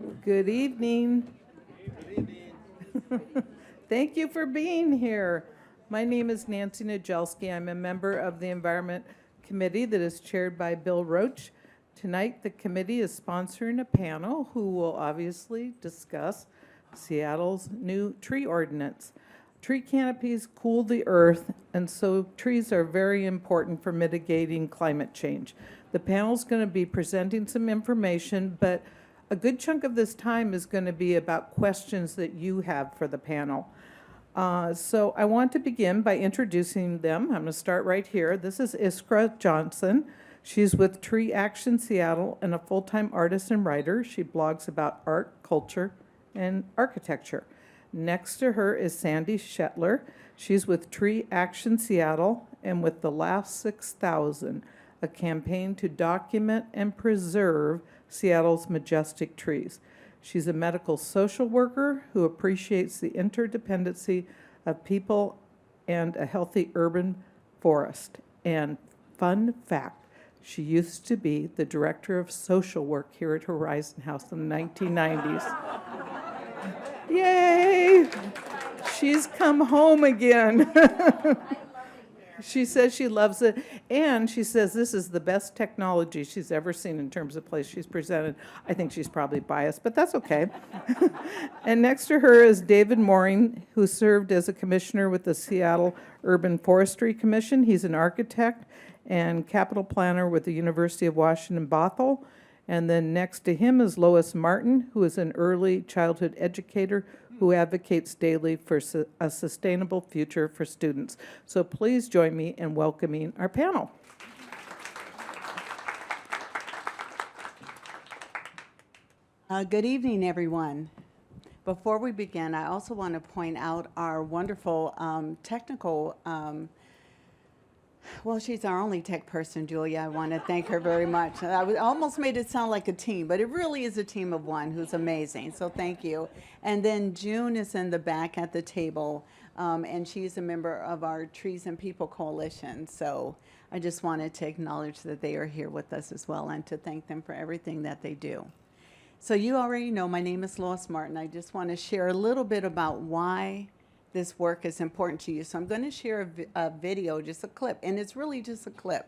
Good evening. Thank you for being here. My name is Nancy Najelski. I'm a member of the Environment Committee that is chaired by Bill Roach. Tonight, the committee is sponsoring a panel who will obviously discuss Seattle's new tree ordinance. Tree canopies cool the earth, and so trees are very important for mitigating climate change. The panel is going to be presenting some information, but a good chunk of this time is going to be about questions that you have for the panel. So I want to begin by introducing them. I'm going to start right here. This is Iskra Johnson. She's with Tree Action Seattle and a full-time artist and writer. She blogs about art, culture, and architecture. Next to her is Sandy Shetler. She's with Tree Action Seattle and with The Last 6,000, a campaign to document and preserve Seattle's majestic trees. She's a medical social worker who appreciates the interdependency of people and a healthy urban forest. And fun fact, she used to be the director of social work here at Horizon House in the 1990s. Yay! She's come home again. She says she loves it, and she says this is the best technology she's ever seen in terms of place she's presented. I think she's probably biased, but that's okay. And next to her is David Mooring, who served as a commissioner with the Seattle Urban Forestry Commission. He's an architect and capital planner with the University of Washington, Bothell. And then next to him is Lois Martin, who is an early childhood educator who advocates daily for a sustainable future for students. So please join me in welcoming our panel. Good evening, everyone. Before we begin, I also want to point out our wonderful technical well, she's our only tech person, Julia. I want to thank her very much. Almost made it sound like a team, but it really is a team of one who's amazing. So thank you. And then June is in the back at the table, and she's a member of our Trees and People Coalition. So I just wanted to acknowledge that they are here with us as well and to thank them for everything that they do. So you already know my name is Lois Martin. I just want to share a little bit about why this work is important to you. So I'm going to share a video, just a clip, and it's really just a clip,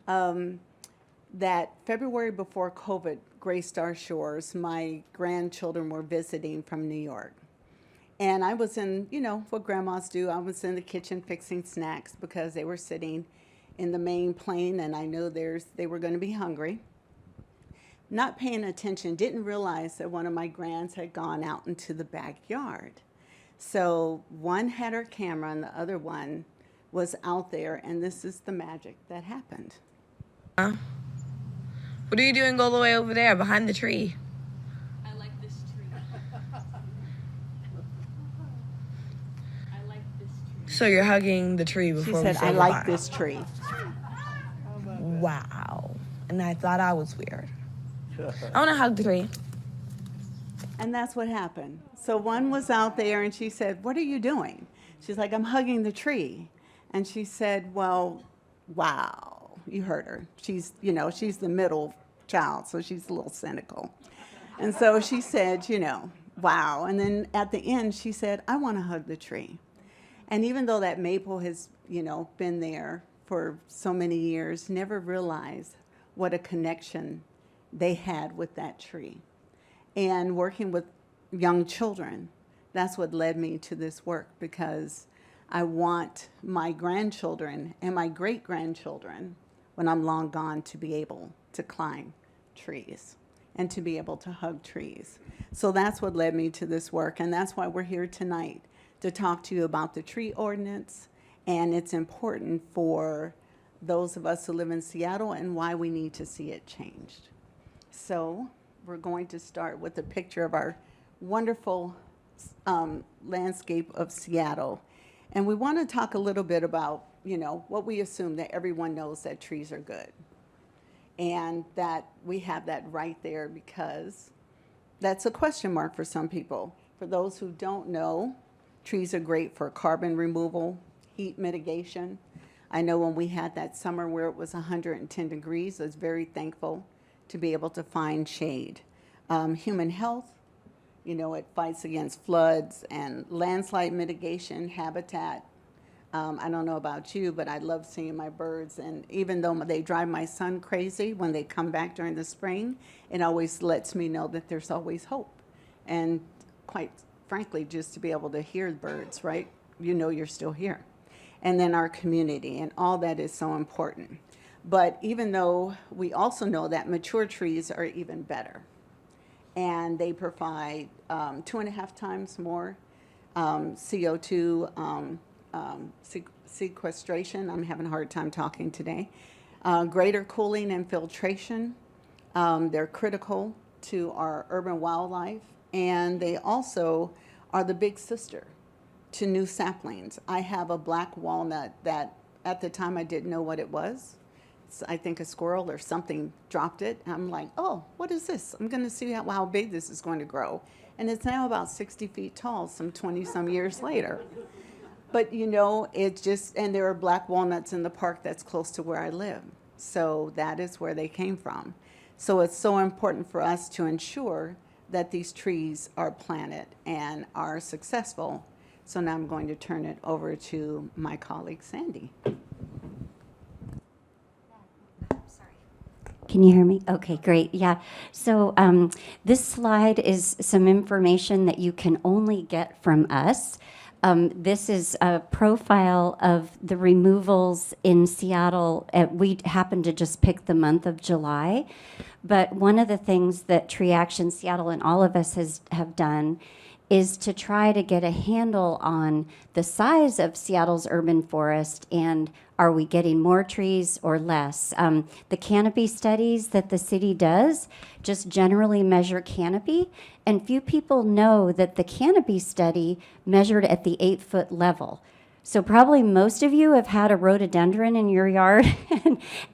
that February before COVID graced our shores, my grandchildren were visiting from New York. And I was in, you know, what grandmas do, I was in the kitchen fixing snacks because they were sitting in the main plane and I knew they were going to be hungry. Not paying attention, didn't realize that one of my grands had gone out into the backyard. So one had her camera and the other one was out there, and this is the magic that happened. What are you doing all the way over there behind the tree? I like this tree. I like this tree. So you're hugging the tree before She we said, say I like goodbye. this tree. Wow. And I thought I was weird. I want to hug the tree. And that's what happened. So one was out there and she said, what are you doing? She's like, I'm hugging the tree. And she said, well, wow. You heard her. She's, you know, she's the middle child, so she's a little cynical. And so she said, you know, wow. And then at the end, she said, I want to hug the tree. And even though that maple has, you know, been there for so many years, never realized what a connection they had with that tree. And working with young children, that's what led me to this work, because I want my grandchildren and my great-grandchildren, when I'm long gone, to be able to climb trees and to be able to hug trees. So that's what led me to this work, and that's why we're here tonight, to talk to you about the tree ordinance, and it's important for those of us who live in Seattle and why we need to see it changed. So we're going to start with a picture of our wonderful landscape of Seattle. And we want to talk a little bit about, you know, what we assume that everyone knows, that trees are good. And that we have that right there because that's a question mark for some people. For those who don't know, trees are great for carbon removal, heat mitigation. I know when we had that summer where it was 110 degrees, I was very thankful to be able to find shade. human health. You know, it fights against floods and landslide mitigation, habitat. I don't know about you, but I love seeing my birds. And even though they drive my son crazy when they come back during the spring, it always lets me know that there's always hope. And quite frankly, just to be able to hear birds, right? You know you're still here. And then our community, and all that is so important. But even though we also know that mature trees are even better, and they provide 2.5 times more CO2 sequestration. I'm having a hard time talking today. Greater cooling and filtration. They're critical to our urban wildlife, and they also are the big sister to new saplings. I have a black walnut that at the time I didn't know what it was. I think a squirrel or something dropped it. I'm like, oh, what is this? I'm going to see how big this is going to grow. And it's now about 60 feet tall, some 20 some years later. But you know, it just, and there are black walnuts in the park that's close to where I live. So that is where they came from. So it's so important for us to ensure that these trees are planted and are successful. So now I'm going to turn it over to my colleague, Sandy. Can you hear me? Okay, great. Yeah. So this slide is some information that you can only get from us. This is a profile of the removals in Seattle. We happened to just pick the month of July. But one of the things that Tree Action Seattle and all of us have done is to try to get a handle on the size of Seattle's urban forest and are we getting more trees or less? The canopy studies that the city does just generally measure canopy, and few people know that the canopy study measured at the 8-foot level. So probably most of you have had a rhododendron in your yard,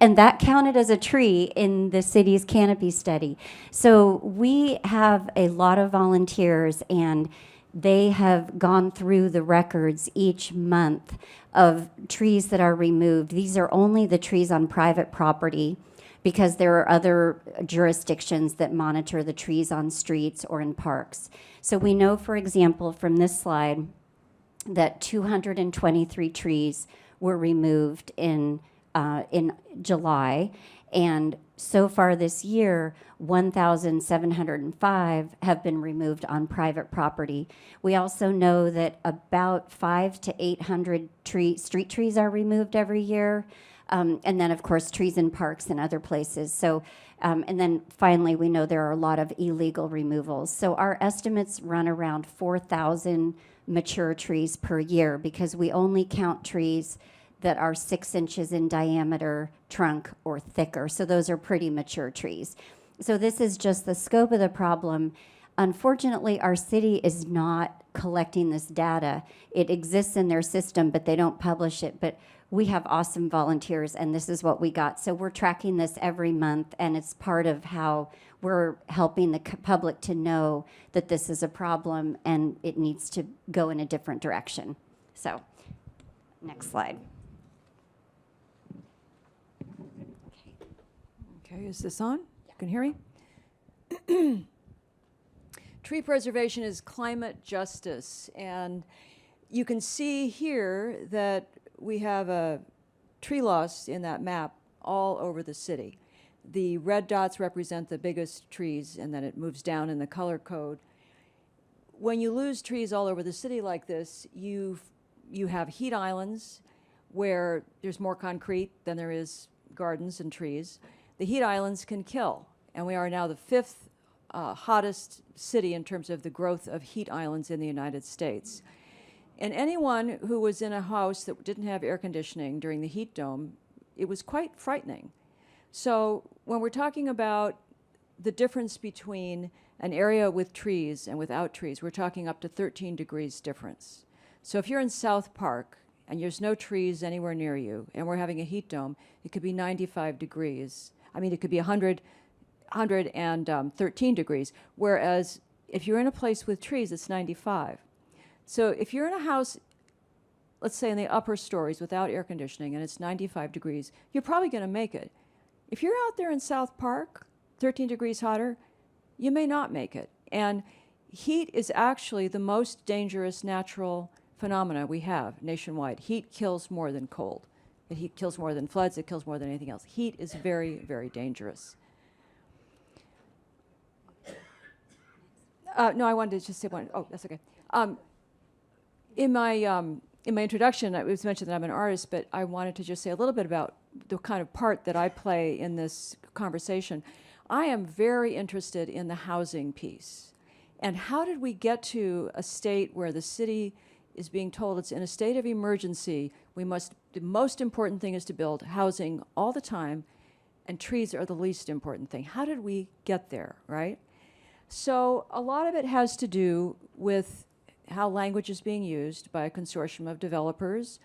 and that counted as a tree in the city's canopy study. So we have a lot of volunteers, and they have gone through the records each month of trees that are removed. These are only the trees on private property because there are other jurisdictions that monitor the trees on streets or in parks. So we know, for example, from this slide, that 223 trees were removed in July, and so far this year, 1,705 have been removed on private property. We also know that about 500 to 800 street trees are removed every year, and then of course trees in parks and other places. So, and then finally, we know there are a lot of illegal removals. So our estimates run around 4,000 mature trees per year because we only count trees that are 6 inches in diameter, trunk, or thicker. So those are pretty mature trees. So this is just the scope of the problem. Unfortunately, our city is not collecting this data. It exists in their system, but they don't publish it. But we have awesome volunteers, and this is what we got. So we're tracking this every month, and it's part of how we're helping the public to know that this is a problem and it needs to go in a different direction. So, next slide. Okay, is this on? You can hear me? Tree preservation is climate justice, and you can see here that we have a tree loss in that map all over the city. The red dots represent the biggest trees, and then it moves down in the color code. When you lose trees all over the city like this, you have heat islands where there's more concrete than there is gardens and trees. The heat islands can kill, and we are now the 5th hottest city in terms of the growth of heat islands in the United States. And anyone who was in a house that didn't have air conditioning during the heat dome, it was quite frightening. So when we're talking about the difference between an area with trees and without trees, we're talking up to 13 degrees difference. So if you're in South Park and there's no trees anywhere near you and we're having a heat dome, it could be 95 degrees. I mean, it could be 113 degrees, whereas if you're in a place with trees, it's 95. So if you're in a house, let's say in the upper stories without air conditioning and it's 95 degrees, you're probably going to make it. If you're out there in South Park, 13 degrees hotter, you may not make it. And heat is actually the most dangerous natural phenomena we have nationwide. Heat kills more than cold. Heat kills more than floods. It kills more than anything else. Heat is very, very dangerous. No, I wanted to just say one. Oh, that's okay. In my introduction, it was mentioned that I'm an artist, but I wanted to just say a little bit about the kind of part that I play in this conversation. I am very interested in the housing piece. And how did we get to a state where the city is being told it's in a state of emergency? The most important thing is to build housing all the time, and trees are the least important thing. How did we get there, right? So a lot of it has to do with how language is being used by a consortium of developers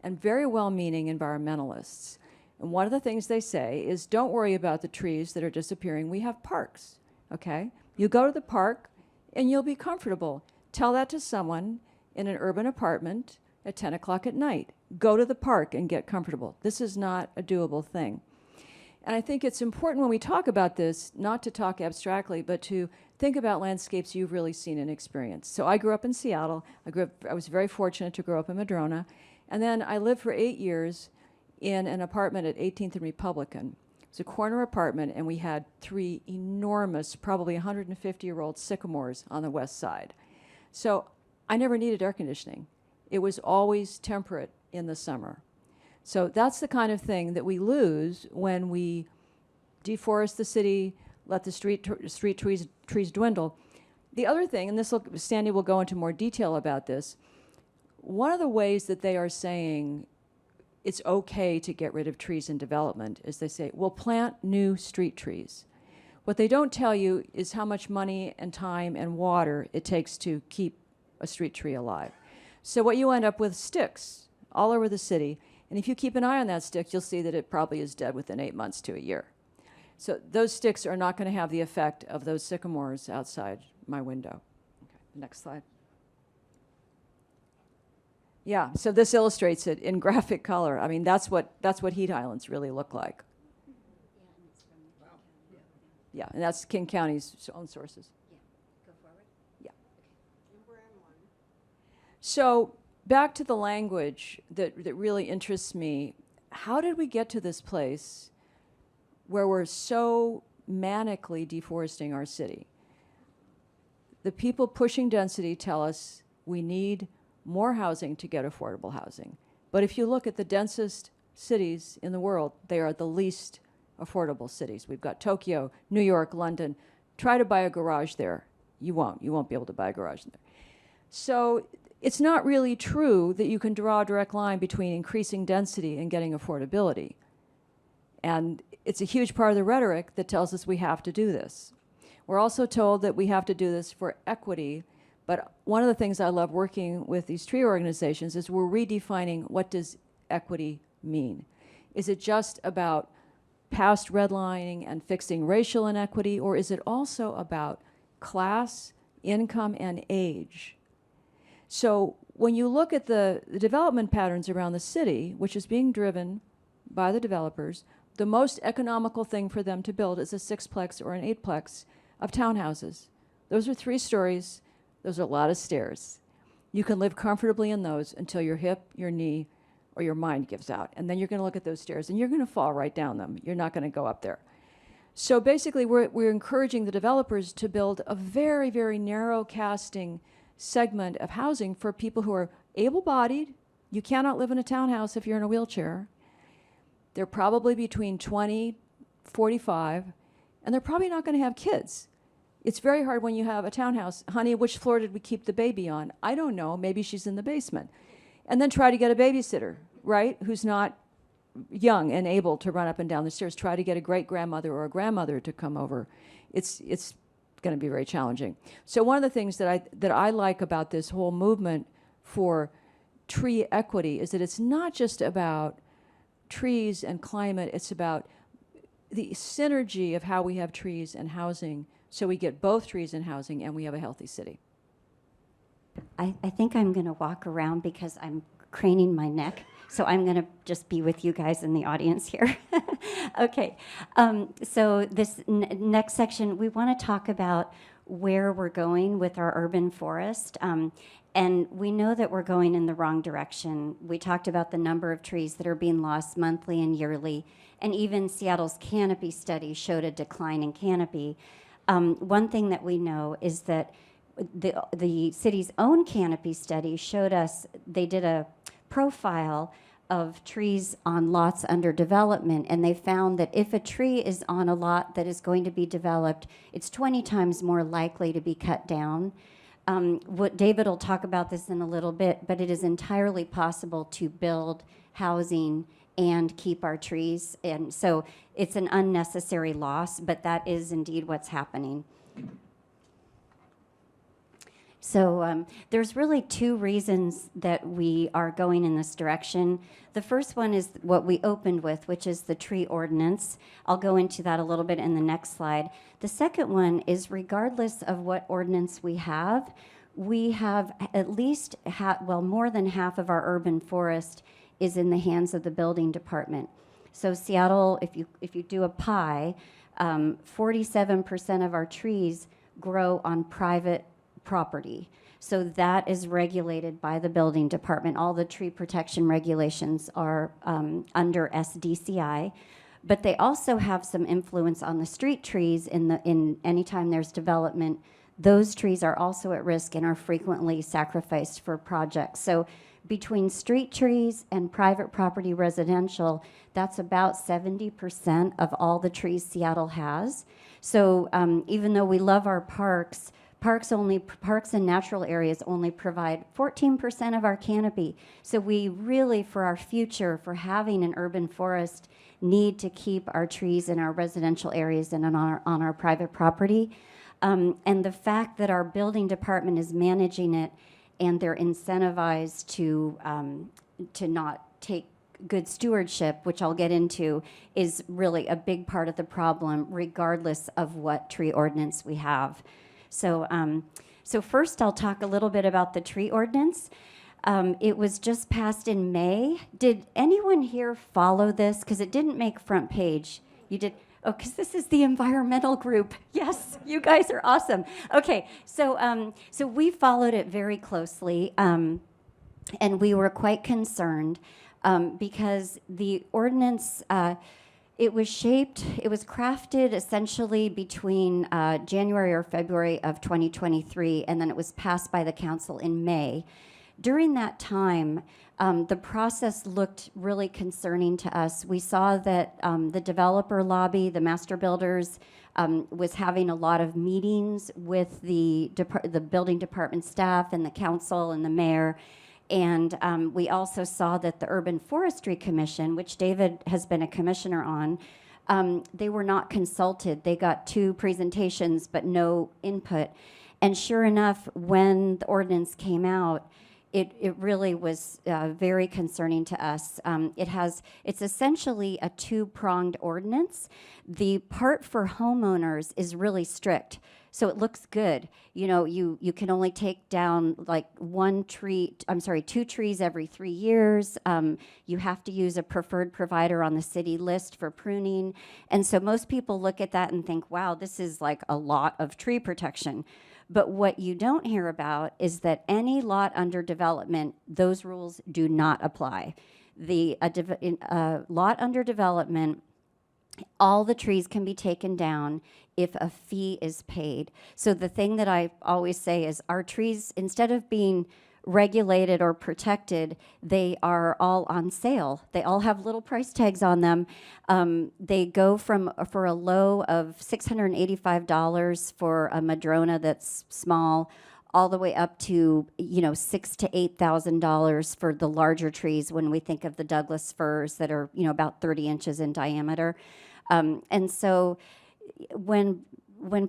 and very well-meaning environmentalists. And one of the things they say is, don't worry about the trees that are disappearing. We have parks, okay? You go to the park and you'll be comfortable. Tell that to someone in an urban apartment at 10 o'clock at night. Go to the park and get comfortable. This is not a doable thing. And I think it's important when we talk about this, not to talk abstractly, but to think about landscapes you've really seen and experienced. So I grew up in Seattle. I was very fortunate to grow up in Madrona. And then I lived for 8 years in an apartment at 18th and Republican. It was a corner apartment, and we had 3 enormous, probably 150-year-old sycamores on the west side. So I never needed air conditioning. It was always temperate in the summer. So that's the kind of thing that we lose when we deforest the city, let the street trees dwindle. The other thing, and Sandy will go into more detail about this, one of the ways that they are saying it's okay to get rid of trees in development is they say, we'll plant new street trees. What they don't tell you is how much money and time and water it takes to keep a street tree alive. So what you end up with, sticks all over the city. And if you keep an eye on that stick, you'll see that it probably is dead within 8 months to a year. So those sticks are not going to have the effect of those sycamores outside my window. Okay, next slide. Yeah, so this illustrates it in graphic color. I mean, that's what heat islands really look like. Yeah, and that's King County's own sources. Yeah, go forward. Yeah. So back to the language that really interests me. How did we get to this place where we're so manically deforesting our city? The people pushing density tell us we need more housing to get affordable housing. But if you look at the densest cities in the world, they are the least affordable cities. We've got Tokyo, New York, London. Try to buy a garage there. You won't. You won't be able to buy a garage there. So it's not really true that you can draw a direct line between increasing density and getting affordability. And it's a huge part of the rhetoric that tells us we have to do this. We're also told that we have to do this for equity. But one of the things I love working with these tree organizations is we're redefining what does equity mean. Is it just about past redlining and fixing racial inequity, or is it also about class, income, and age? So when you look at the development patterns around the city, which is being driven by the developers, the most economical thing for them to build is a 6-plex or an 8-plex of townhouses. Those are 3 stories. Those are a lot of stairs. You can live comfortably in those until your hip, your knee, or your mind gives out. And then you're going to look at those stairs and you're going to fall right down them. You're not going to go up there. So basically, we're encouraging the developers to build a very, very narrow casting segment of housing for people who are able-bodied. You cannot live in a townhouse if you're in a wheelchair. They're probably between 20, 45, and they're probably not going to have kids. It's very hard when you have a townhouse. Honey, which floor did we keep the baby on? I don't know. Maybe she's in the basement. And then try to get a babysitter, right, who's not young and able to run up and down the stairs. Try to get a great-grandmother or a grandmother to come over. It's going to be very challenging. So one of the things that I like about this whole movement for tree equity is that it's not just about trees and climate. It's about the synergy of how we have trees and housing, so we get both trees and housing, and we have a healthy city. I think I'm going to walk around because I'm craning my neck. So I'm going to just be with you guys in the audience here. Okay. So this next section, we want to talk about where we're going with our urban forest. And we know that we're going in the wrong direction. We talked about the number of trees that are being lost monthly and yearly. And even Seattle's canopy study showed a decline in canopy. One thing that we know is that the city's own canopy study showed us, they did a profile of trees on lots under development, and they found that if a tree is on a lot that is going to be developed, it's 20 times more likely to be cut down. What David will talk about this in a little bit, but it is entirely possible to build housing and keep our trees, and so it's an unnecessary loss, but that is indeed what's happening. So there's really two reasons that we are going in this direction. The first one is what we opened with, which is the tree ordinance. I'll go into that a little bit in the next slide. The second one is regardless of what ordinance we have at least, more than half of our urban forest is in the hands of the building department. So Seattle, if you do a pie, 47% of our trees grow on private property. So that is regulated by the building department. All the tree protection regulations are under SDCI, but they also have some influence on the street trees in anytime there's development. Those trees are also at risk and are frequently sacrificed for projects. So between street trees and private property residential, that's about 70% of all the trees Seattle has. So even though we love our parks and natural areas only provide 14% of our canopy. So we really, for our future, for having an urban forest, need to keep our trees in our residential areas and on our private property. And the fact that our building department is managing it and they're incentivized to not take good stewardship, which I'll get into, is really a big part of the problem, regardless of what tree ordinance we have. So first I'll talk a little bit about the tree ordinance. It was just passed in May. Did anyone here follow this? Because it didn't make front page. You did? Oh, because this is the environmental group. Yes, you guys are awesome. Okay, so we followed it very closely, and we were quite concerned because the ordinance, it was crafted essentially between January or February of 2023, and then it was passed by the council in May. During that time, the process looked really concerning to us. We saw that the developer lobby, the master builders, was having a lot of meetings with the building department staff and the council and the mayor. And we also saw that the Urban Forestry Commission, which David has been a commissioner on, they were not consulted. They got 2 presentations, but no input. And sure enough, when the ordinance came out, it really was very concerning to us. It's essentially a 2-pronged ordinance. The part for homeowners is really strict. So it looks good. You know, you can only take down like 2 trees every 3 years. You have to use a preferred provider on the city list for pruning. And so most people look at that and think, wow, this is like a lot of tree protection. But what you don't hear about is that any lot under development, those rules do not apply. The lot under development, all the trees can be taken down if a fee is paid. So the thing that I always say is our trees, instead of being regulated or protected, they are all on sale. They all have little price tags on them. They go for a low of $685 for a madrona that's small, all the way up to $6,000 to $8,000 for the larger trees when we think of the Douglas firs that are about 30 inches in diameter. And so when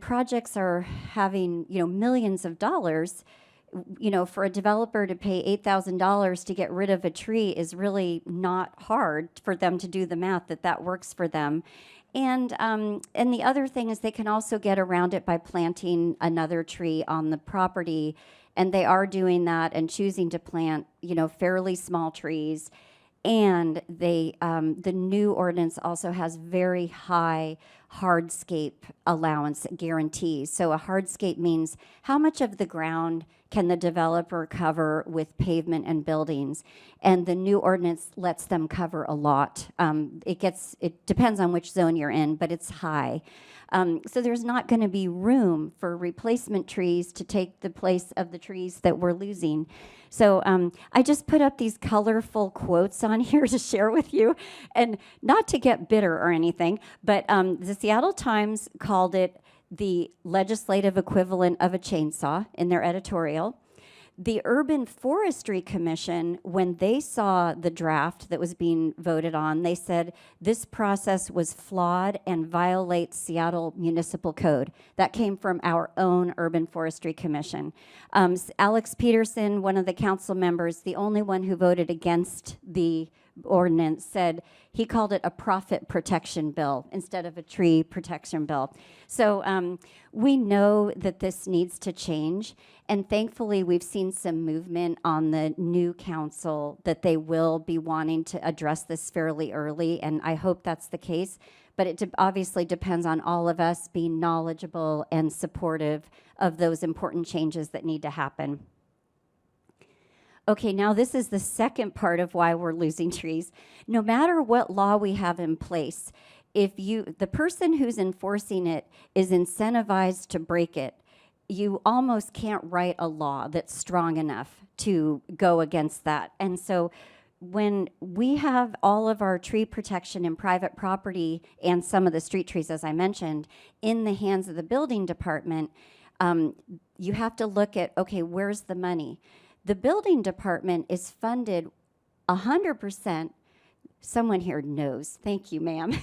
projects are having millions of dollars, for a developer to pay $8,000 to get rid of a tree is really not hard for them to do the math that works for them. And the other thing is they can also get around it by planting another tree on the property And they are doing that and choosing to plant, fairly small trees. And the new ordinance also has very high hardscape allowance guarantees. So a hardscape means how much of the ground can the developer cover with pavement and buildings? And the new ordinance lets them cover a lot. It depends on which zone you're in, but it's high. So there's not going to be room for replacement trees to take the place of the trees that we're losing. So I just put up these colorful quotes on here to share with you, and not to get bitter or anything, but the Seattle Times called it the legislative equivalent of a chainsaw in their editorial. The Urban Forestry Commission, when they saw the draft that was being voted on, they said this process was flawed and violates Seattle Municipal Code. That came from our own Urban Forestry Commission. Alex Peterson, one of the council members, the only one who voted against the ordinance, said he called it a profit protection bill instead of a tree protection bill. So we know that this needs to change, and thankfully we've seen some movement on the new council that they will be wanting to address this fairly early, and I hope that's the case. But it obviously depends on all of us being knowledgeable and supportive of those important changes that need to happen. Okay, now this is the second part of why we're losing trees. No matter what law we have in place, if the person who's enforcing it is incentivized to break it, you almost can't write a law that's strong enough to go against that. And so when we have all of our tree protection in private property and some of the street trees, as I mentioned, in the hands of the building department, you have to look at, okay, where's the money? The building department is funded 100%. Someone here knows. Thank you, ma'am.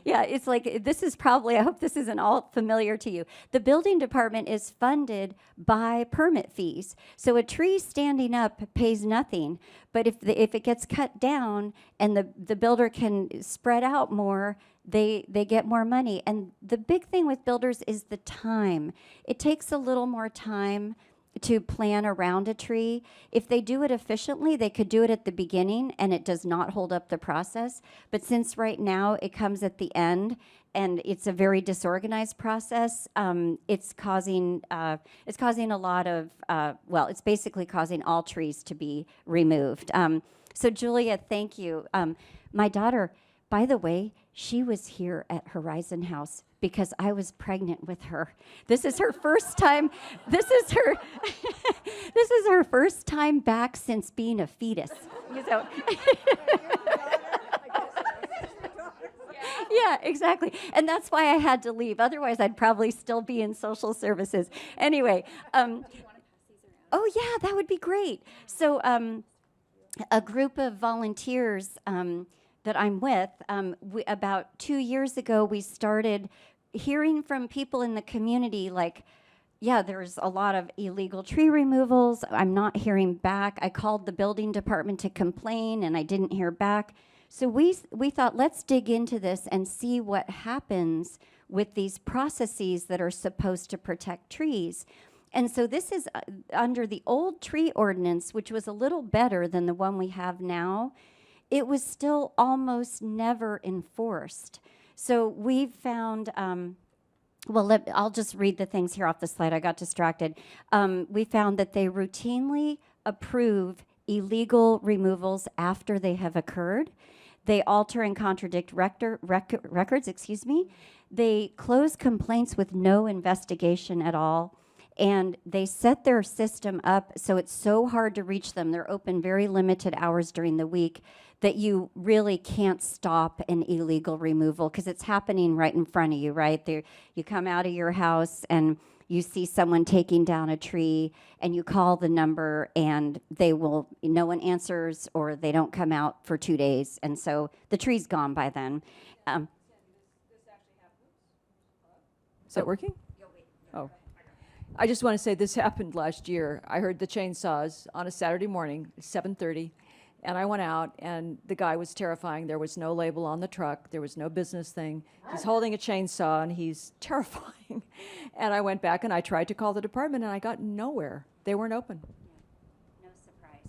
Yeah, it's like, this is probably, I hope this isn't all familiar to you. The building department is funded by permit fees. So a tree standing up pays nothing, but if it gets cut down and the builder can spread out more, they get more money. And the big thing with builders is the time. It takes a little more time to plan around a tree. If they do it efficiently, they could do it at the beginning and it does not hold up the process. But since right now it comes at the end and it's a very disorganized process, it's causing a lot of, it's basically causing all trees to be removed. So Julia, thank you. My daughter, by the way, she was here at Horizon House because I was pregnant with her. This is her first time. This is her first time back since being a fetus. So yeah, exactly. And that's why I had to leave. Otherwise, I'd probably still be in social services. Anyway, oh yeah, that would be great. So a group of volunteers that I'm with, about 2 years ago, we started hearing from people in the community like, yeah, there's a lot of illegal tree removals. I'm not hearing back. I called the building department to complain and I didn't hear back. So we thought, let's dig into this and see what happens with these processes that are supposed to protect trees. And so this is under the old tree ordinance, which was a little better than the one we have now. It was still almost never enforced. So we've found, I'll just read the things here off the slide. I got distracted. We found that they routinely approve illegal removals after they have occurred. They alter and contradict records. They close complaints with no investigation at all. And they set their system up so it's so hard to reach them. They're open very limited hours during the week that you really can't stop an illegal removal because it's happening right in front of you, right? You come out of your house and you see someone taking down a tree and you call the number and no one answers or they don't come out for 2 days. And so the tree's gone by then. Is that working? Oh. I just want to say this happened last year. I heard the chainsaws on a Saturday morning, 7:30, and I went out, and the guy was terrifying. There was no label on the truck. There was no business thing. He's holding a chainsaw, and he's terrifying. And I went back, and I tried to call the department, and I got nowhere. they weren't open. No surprise.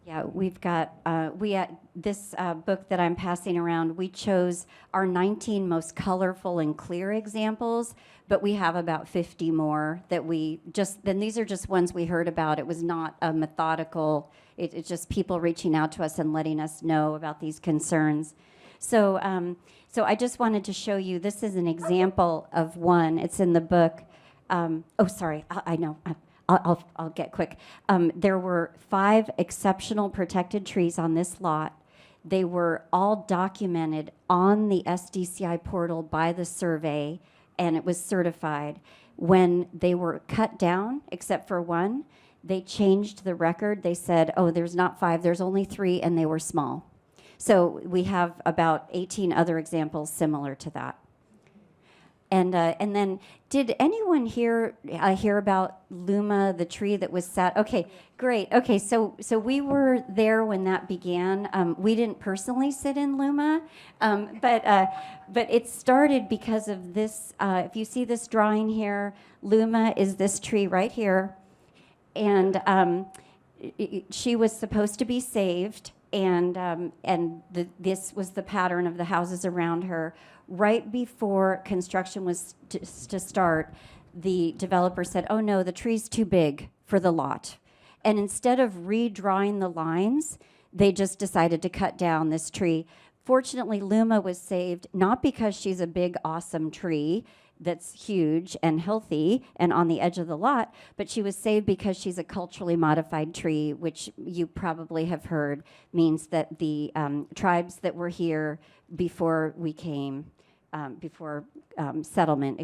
Yeah, we've got, this book that I'm passing around, we chose our 19 most colorful and clear examples, but we have about 50 more that then these are just ones we heard about. It was not a methodical, it's just people reaching out to us and letting us know about these concerns. So I just wanted to show you, this is an example of one. It's in the book. Sorry, I know. I'll get quick. There were 5 exceptional protected trees on this lot. They were all documented on the SDCI portal by the survey, and it was certified. When they were cut down, except for one, they changed the record. They said, oh, there's not 5, there's only 3, and they were small. So we have about 18 other examples similar to that. And then, did anyone hear about Luma, the tree that was set? Okay, great. Okay, so we were there when that began. We didn't personally sit in Luma, but it started because of this. If you see this drawing here, Luma is this tree right here, and she was supposed to be saved, and this was the pattern of the houses around her. Right before construction was to start, the developer said, oh no, the tree's too big for the lot. And instead of redrawing the lines, they just decided to cut down this tree. Fortunately, Luma was saved, not because she's a big, awesome tree that's huge and healthy and on the edge of the lot, but she was saved because she's a culturally modified tree, which you probably have heard means that the tribes that were here before we came, before settlement,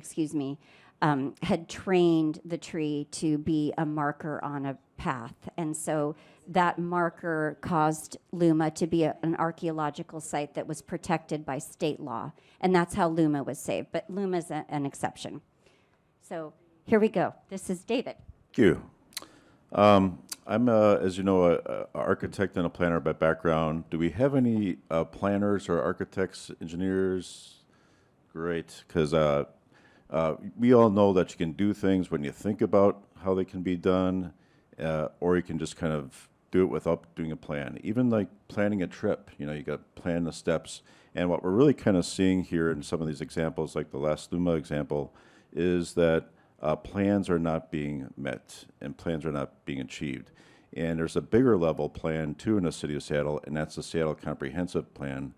had trained the tree to be a marker on a path. And so that marker caused Luma to be an archaeological site that was protected by state law. And that's how Luma was saved. But Luma's an exception. So here we go. This is David. Thank you. I'm, as you know, an architect and a planner by background. Do we have any planners or architects, engineers? Great, because we all know that you can do things when you think about how they can be done, or you can just kind of do it without doing a plan. Even like planning a trip, you got to plan the steps. And what we're really kind of seeing here in some of these examples, like the last Luma example, is that plans are not being met and plans are not being achieved. And there's a bigger level plan too in the city of Seattle, and that's the Seattle Comprehensive Plan.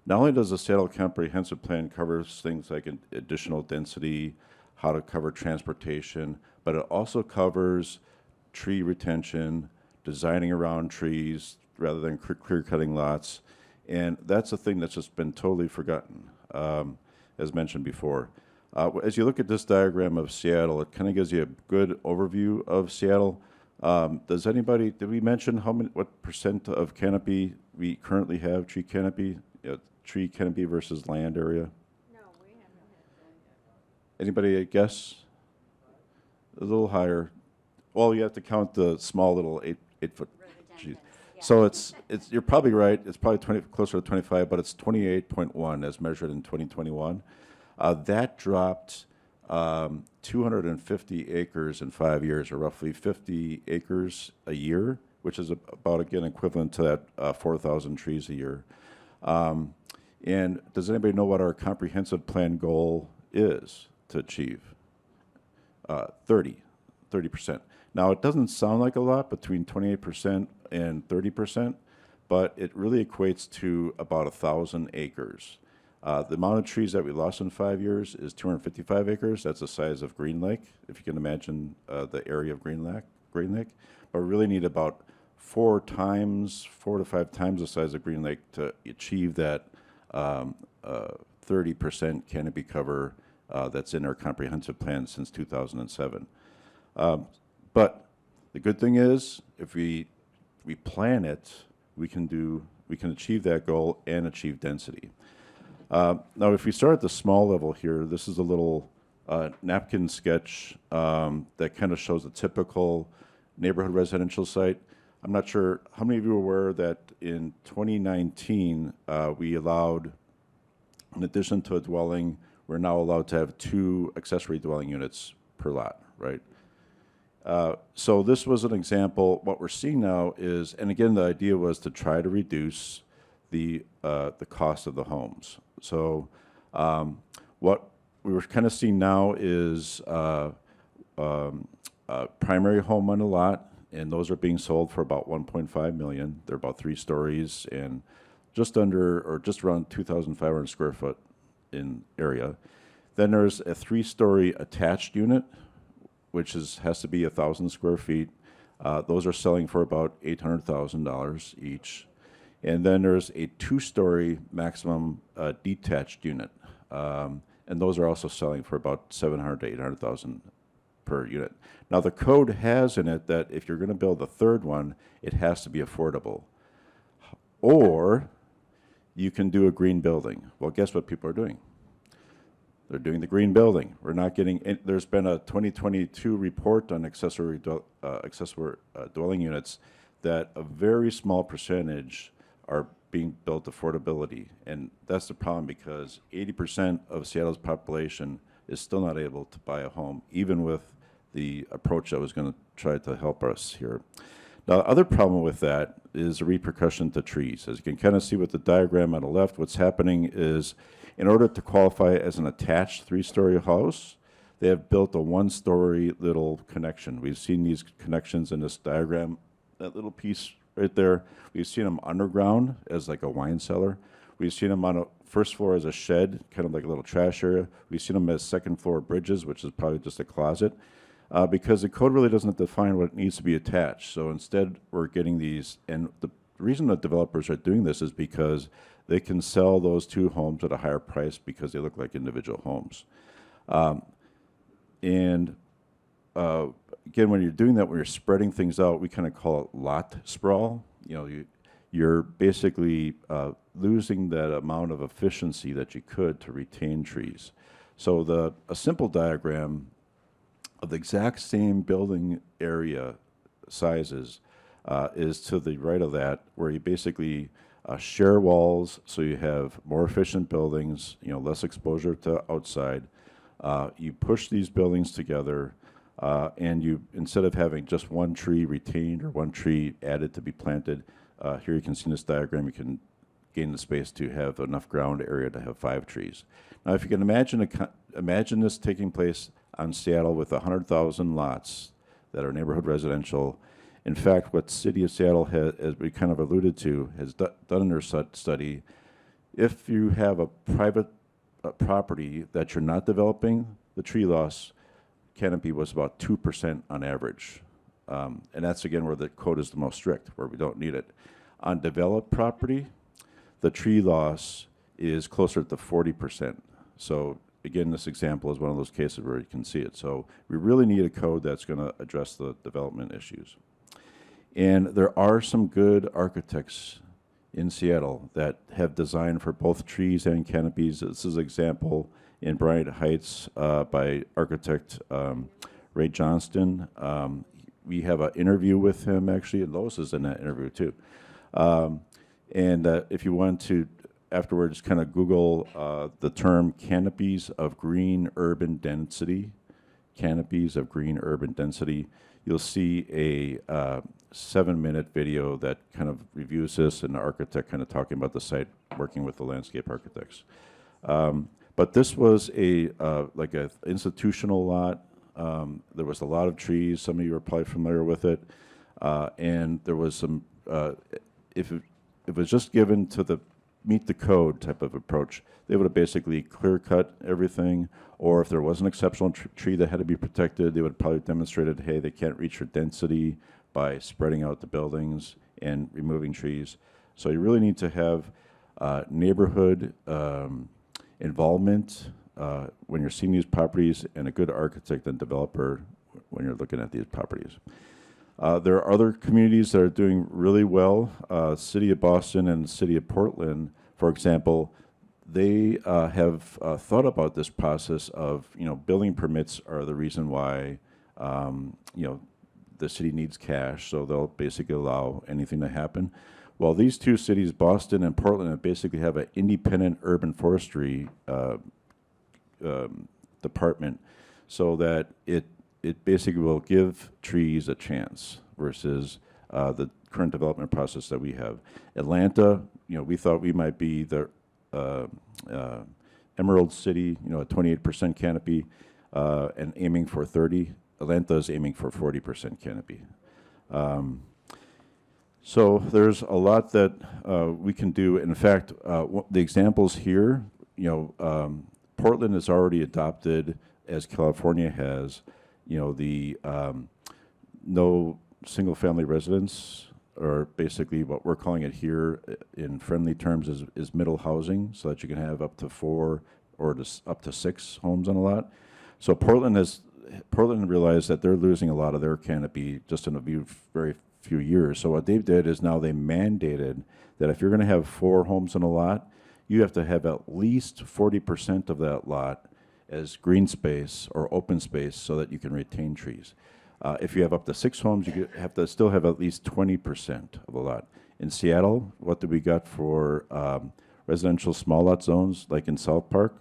Not only does the Seattle Comprehensive Plan cover things like additional density, how to cover transportation, but it also covers tree retention, designing around trees rather than clear-cutting lots. And that's a thing that's just been totally forgotten, as mentioned before. As you look at this diagram of Seattle, it kind of gives you a good overview of Seattle. Did we mention what percent of canopy we currently have, tree canopy? Tree canopy versus land area? No, we haven't had that yet. Anybody guess? A little higher. Well, you have to count the small little 8-foot trees. Yeah. So you're probably right. It's probably closer to 25, but it's 28.1 as measured in 2021. That dropped 250 acres in 5 years, or roughly 50 acres a year, which is about, again, equivalent to that 4,000 trees a year. And does anybody know what our comprehensive plan goal is to achieve? 30%. Now, it doesn't sound like a lot, between 28% and 30%, but it really equates to about 1,000 acres. The amount of trees that we lost in 5 years is 255 acres. That's the size of Green Lake, if you can imagine the area of Green Lake. But we really need about 4 to 5 times the size of Green Lake to achieve that 30% canopy cover that's in our comprehensive plan since 2007. But the good thing is, if we plan it, we can achieve that goal and achieve density. Now, if we start at the small level here, this is a little napkin sketch that kind of shows a typical neighborhood residential site. I'm not sure how many of you are aware that in 2019, we allowed, in addition to a dwelling, we're now allowed to have 2 accessory dwelling units per lot, right? So this was an example. What we're seeing now is, and again, the idea was to try to reduce the cost of the homes. So what we were kind of seeing now is primary home on a lot, and those are being sold for about 1.5 million. They're about 3 stories and just under or just around 2,500 square foot in area. Then there's a 3-story attached unit, which has to be 1,000 square feet. Those are selling for about $800,000 each. And then there's a 2-story maximum detached unit, and those are also selling for about 700 to 800,000 per unit. Now the code has in it that if you're going to build a third one, it has to be affordable, or you can do a green building. Well, guess what people are doing? They're doing the green building. We're not getting. There's been a 2022 report on accessory dwelling units that a very small percentage are being built affordability, and that's the problem because 80% of Seattle's population is still not able to buy a home, even with the approach that was going to try to help us here. Now, the other problem with that is the repercussion to trees. As you can kind of see with the diagram on the left, what's happening is in order to qualify as an attached 3-story house, they have built a 1-story little connection. We've seen these connections in this diagram, that little piece right there. We've seen them underground as like a wine cellar. We've seen them on a first floor as a shed, kind of like a little trash area. We've seen them as second floor bridges, which is probably just a closet, because the code really doesn't define what needs to be attached. So instead, we're getting these, and the reason that developers are doing this is because they can sell those 2 homes at a higher price because they look like individual homes. Again, when you're doing that, when you're spreading things out, we kind of call it lot sprawl. You know, you're basically losing that amount of efficiency that you could to retain trees. So a simple diagram of the exact same building area sizes is to the right of that, where you basically share walls, so you have more efficient buildings, you know, less exposure to outside. You push these buildings together, and you, instead of having just 1 tree retained or 1 tree added to be planted, here you can see in this diagram, you can gain the space to have enough ground area to have 5 trees. Now, if you can imagine this taking place on Seattle with 100,000 lots that are neighborhood residential. In fact, what City of Seattle has, as we kind of alluded to, has done in their study, if you have a private property that you're not developing, the tree loss canopy was about 2% on average. And that's, again, where the code is the most strict, where we don't need it. On developed property, the tree loss is closer to 40%. So, again, this example is one of those cases where you can see it. So we really need a code that's going to address the development issues. And there are some good architects in Seattle that have designed for both trees and canopies. This is an example in Bryant Heights by architect Ray Johnston. We have an interview with him, actually, and Lois is in that interview too. If you want to afterwards kind of Google the term canopies of green urban density, you'll see a 7-minute video that kind of reviews this, and the architect kind of talking about the site, working with the landscape architects. But this was like an institutional lot. There was a lot of trees. Some of you are probably familiar with it. And there was some, if it was just given to the meet the code type of approach, they would have basically clear cut everything, or if there was an exceptional tree that had to be protected, they would have probably demonstrated, hey, they can't reach your density by spreading out the buildings and removing trees. So you really need to have neighborhood involvement when you're seeing these properties, and a good architect and developer when you're looking at these properties. There are other communities that are doing really well. City of Boston and City of Portland, for example, they have thought about this process of, building permits are the reason why, the city needs cash, so they'll basically allow anything to happen. Well, these 2 cities, Boston and Portland, basically have an independent urban forestry department, so that it it basically will give trees a chance versus the current development process that we have. Atlanta, we thought we might be the Emerald City, a 28% canopy, and aiming for 30. Atlanta is aiming for 40% canopy. So there's a lot that we can do. In fact, the examples here, Portland has already adopted, as California has, the no single-family residence, or basically what we're calling it here in friendly terms is middle housing, so that you can have up to 4 or up to 6 homes on a lot. So Portland realized that they're losing a lot of their canopy just in a very few years. So what they did is now they mandated that if you're going to have 4 homes on a lot, you have to have at least 40% of that lot as green space or open space so that you can retain trees. If you have up to 6 homes, you have to still have at least 20% of the lot. In Seattle, what do we got for residential small lot zones, like in South Park?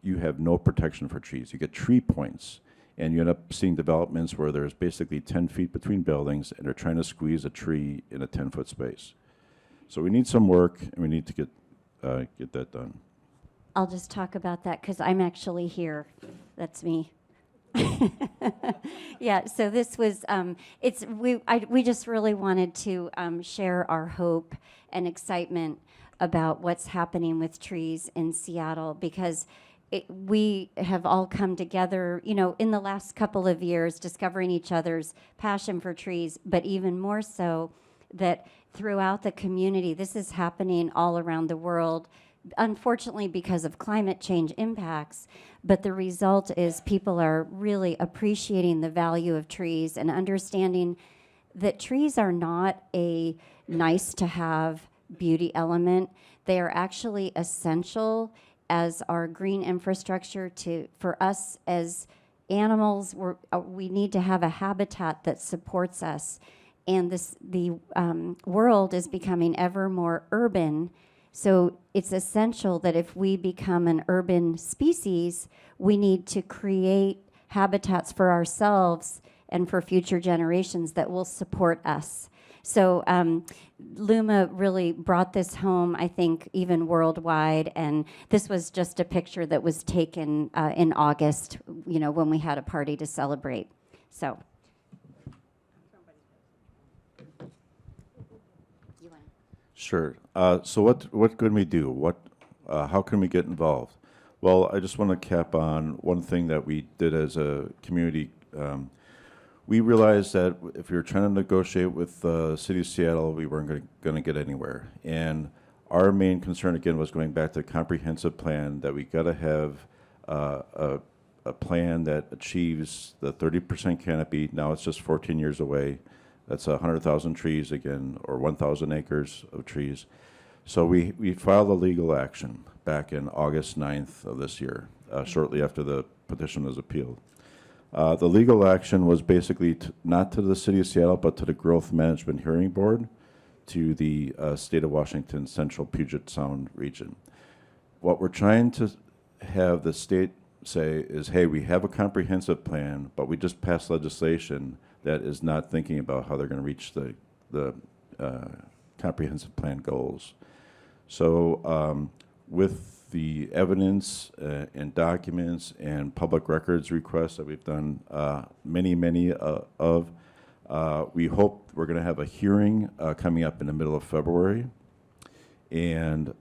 You have no protection for trees. You get tree points, and you end up seeing developments where there's basically 10 feet between buildings, and they're trying to squeeze a tree in a 10-foot space. So we need some work, and we need to get that done. I'll just talk about that because I'm actually here. That's me. Yeah, so this was, we just really wanted to share our hope and excitement about what's happening with trees in Seattle, because we have all come together, in the last couple of years, discovering each other's passion for trees, but even more so that throughout the community, this is happening all around the world, unfortunately because of climate change impacts, but the result is people are really appreciating the value of trees and understanding that trees are not a nice to have beauty element. They are actually essential as our green infrastructure for us as animals. We need to have a habitat that supports us. And the world is becoming ever more urban. So it's essential that if we become an urban species, we need to create habitats for ourselves and for future generations that will support us. So Luma really brought this home, I think, even worldwide. And this was just a picture that was taken in August, when we had a party to celebrate. So. Sure. So what can we do? How can we get involved? Well, I just want to cap on one thing that we did as a community. We realized that if we were trying to negotiate with the city of Seattle, we weren't going to get anywhere. And our main concern, again, was going back to the comprehensive plan, that we got to have a plan that achieves the 30% canopy. Now it's just 14 years away. That's 100,000 trees again, or 1,000 acres of trees. So we filed a legal action back in August 9th of this year, shortly after the petition was appealed. The legal action was basically not to the City of Seattle, but to the Growth Management Hearing Board, to the State of Washington Central Puget Sound region. What we're trying to have the state say is, hey, we have a comprehensive plan, but we just passed legislation that is not thinking about how they're going to reach the comprehensive plan goals. So with the evidence and documents and public records requests that we've done many of, we hope we're going to have a hearing coming up in the middle of February. And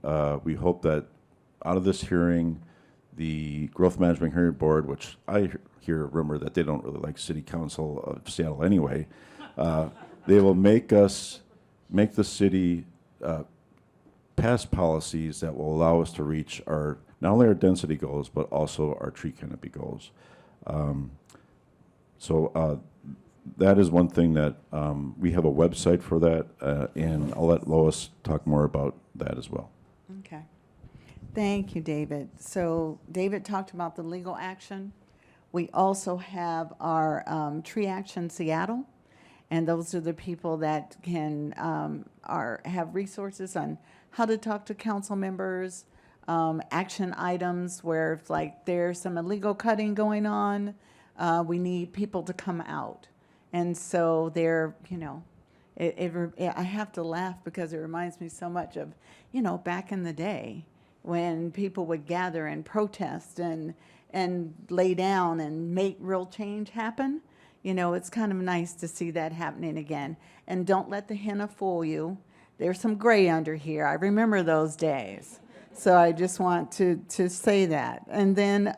we hope that out of this hearing, the Growth Management Hearing Board, which I hear a rumor that they don't really like City Council of Seattle anyway, they will make the city pass policies that will allow us to reach not only our density goals, but also our tree canopy goals. So that is one thing that we have a website for that, and I'll let Lois talk more about that as well. Okay. Thank you, David. So David talked about the legal action. We also have our Tree Action Seattle, and those are the people that can have resources on how to talk to council members, action items where if like there's some illegal cutting going on, we need people to come out. And so they're, you know, I have to laugh because it reminds me so much of, you know, back in the day when people would gather and protest and lay down and make real change happen. You know, it's kind of nice to see that happening again. And don't let the henna fool you. There's some gray under here. I remember those days. So I just want to say that. And then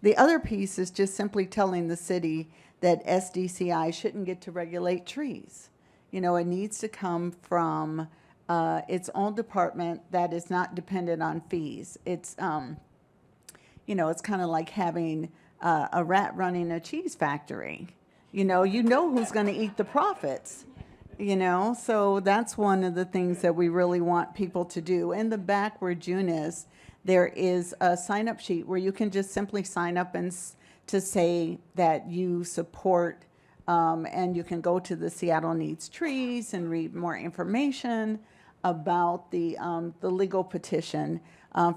the other piece is just simply telling the city that SDCI shouldn't get to regulate trees. You know, it needs to come from its own department that is not dependent on fees. It's, you know, it's kind of like having a rat running a cheese factory. You know who's going to eat the profits. You know, so that's one of the things that we really want people to do. In the back where June is, there is a sign-up sheet where you can just simply sign up and to say that you support, and you can go to the Seattle Needs Trees and read more information about the legal petition.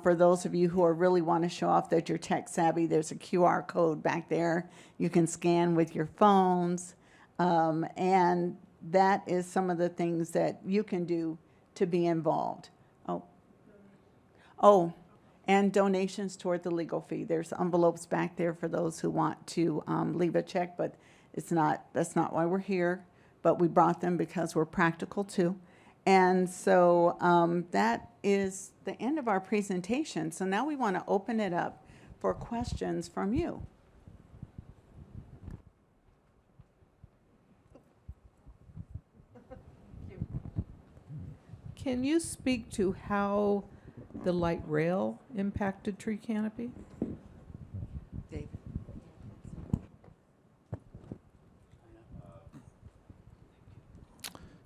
For those of you who are really want to show off that you're tech savvy, there's a QR code back there you can scan with your phones, and that is some of the things that you can do to be involved. Oh, and donations toward the legal fee. There's envelopes back there for those who want to leave a check, but that's not why we're here. But we brought them because we're practical too. And so that is the end of our presentation. So now we want to open it up for questions from you. Can you speak to how the light rail impacted tree canopy? David.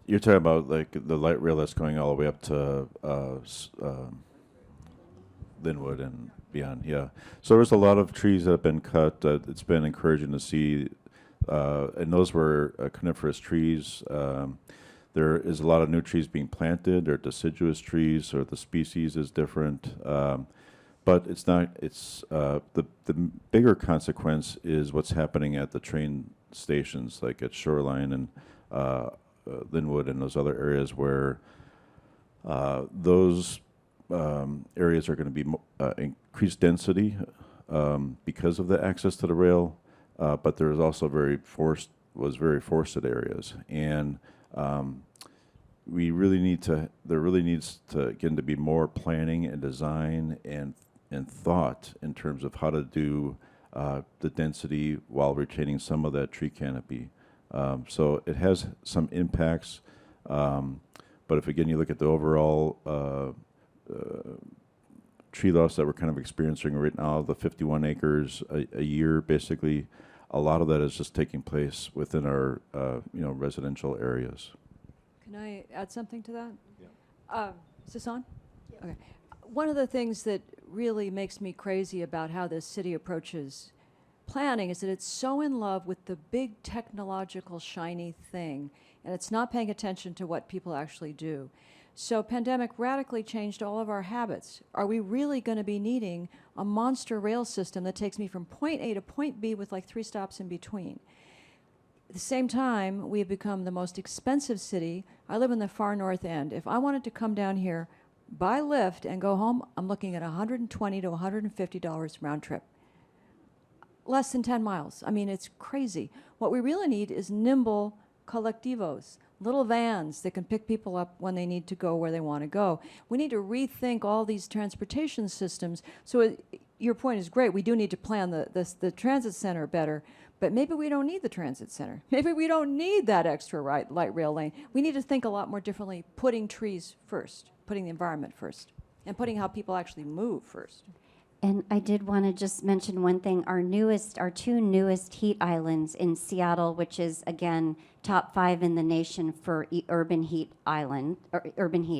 You're talking about like the light rail that's going all the way up to Linwood and beyond, yeah. So there's a lot of trees that have been cut. It's been encouraging to see, and those were coniferous trees. There is a lot of new trees being planted. They're deciduous trees, so the species is different. But it's not. It's the bigger consequence is what's happening at the train stations, like at Shoreline and Linwood and those other areas where those areas are going to be increased density because of the access to the rail, but there's also very forested areas, and we really need to. There really needs to again to be more planning and design and thought in terms of how to do the density while retaining some of that tree canopy. So it has some impacts, but if again you look at the overall tree loss that we're kind of experiencing right now, the 51 acres a year, basically, a lot of that is just taking place within our residential areas. Can I add something to that? Yeah. Is this on? Yeah. Okay. One of the things that really makes me crazy about how this city approaches planning is that it's so in love with the big technological shiny thing, and it's not paying attention to what people actually do. So pandemic radically changed all of our habits. Are we really going to be needing a monster rail system that takes me from point A to point B with like 3 stops in between? At the same time, we have become the most expensive city. I live in the far north end. If I wanted to come down here by lift and go home, I'm looking at $120 to $150 round trip. Less than 10 miles. I mean, it's crazy. What we really need is nimble collectivos, little vans that can pick people up when they need to go where they want to go. We need to rethink all these transportation systems. So your point is great. We do need to plan the transit center better, but maybe we don't need the transit center. Maybe we don't need that extra light rail lane. We need to think a lot more differently, putting trees first, putting the environment first, and putting how people actually move first. And I did want to just mention one thing. Our 2 newest heat islands in Seattle, which is, again, top 5 in the nation for urban heat,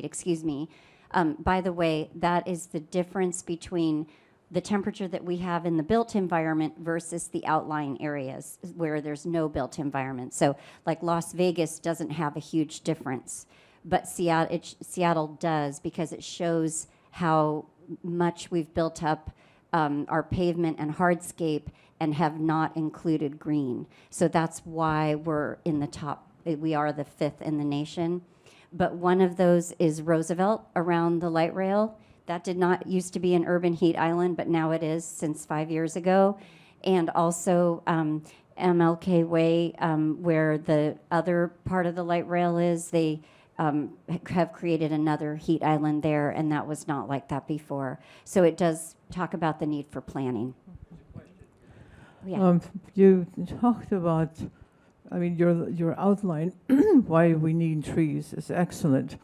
excuse me. By the way, that is the difference between the temperature that we have in the built environment versus the outlying areas where there's no built environment. So like Las Vegas doesn't have a huge difference, but Seattle does, because it shows how much we've built up our pavement and hardscape and have not included green. So that's why we're in the top. We are the 5th in the nation. But one of those is Roosevelt around the light rail. That did not used to be an urban heat island, but now it is since 5 years ago. And also MLK Way, where the other part of the light rail is, they have created another heat island there, and that was not like that before. So it does talk about the need for planning. Yeah. You talked about, I mean, your outline, why we need trees is excellent,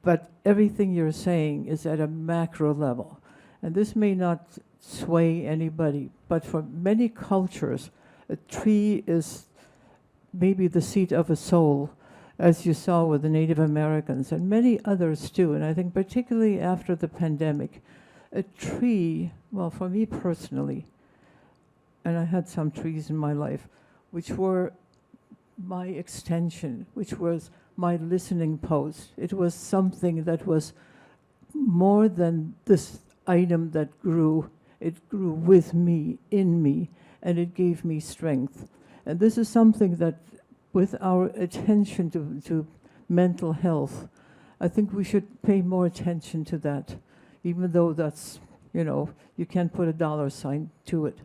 but everything you're saying is at a macro level. And this may not sway anybody, but for many cultures, a tree is maybe the seat of a soul, as you saw with the Native Americans and many others too. And I think particularly after the pandemic, a tree, well, for me personally, and I had some trees in my life, which were my extension, which was my listening post. It was something that was more than this item that grew. It grew with me, in me, and it gave me strength. And this is something that, with our attention to mental health, I think we should pay more attention to that, even though that's, you can't put a dollar sign to it.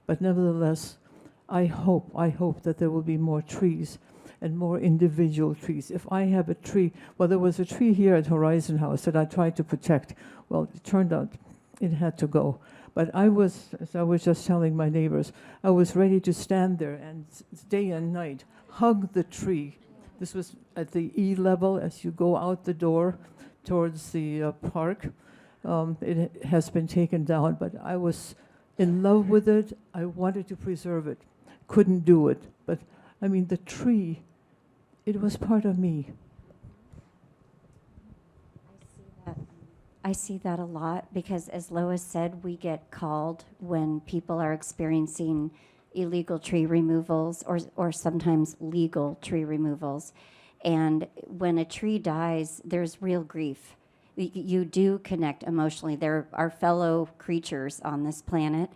But nevertheless, I hope that there will be more trees and more individual trees. If I have a tree, well, there was a tree here at Horizon House that I tried to protect. Well, it turned out it had to go. But as I was just telling my neighbors, I was ready to stand there and day and night hug the tree. This was at the E level as you go out the door towards the park. It has been taken down, but I was in love with it. I wanted to preserve it. Couldn't do it. But, I mean, the tree, it was part of me. I see that a lot because, as Lois said, we get called when people are experiencing illegal tree removals or sometimes legal tree removals. And when a tree dies, there's real grief. You do connect emotionally. They're our fellow creatures on this planet.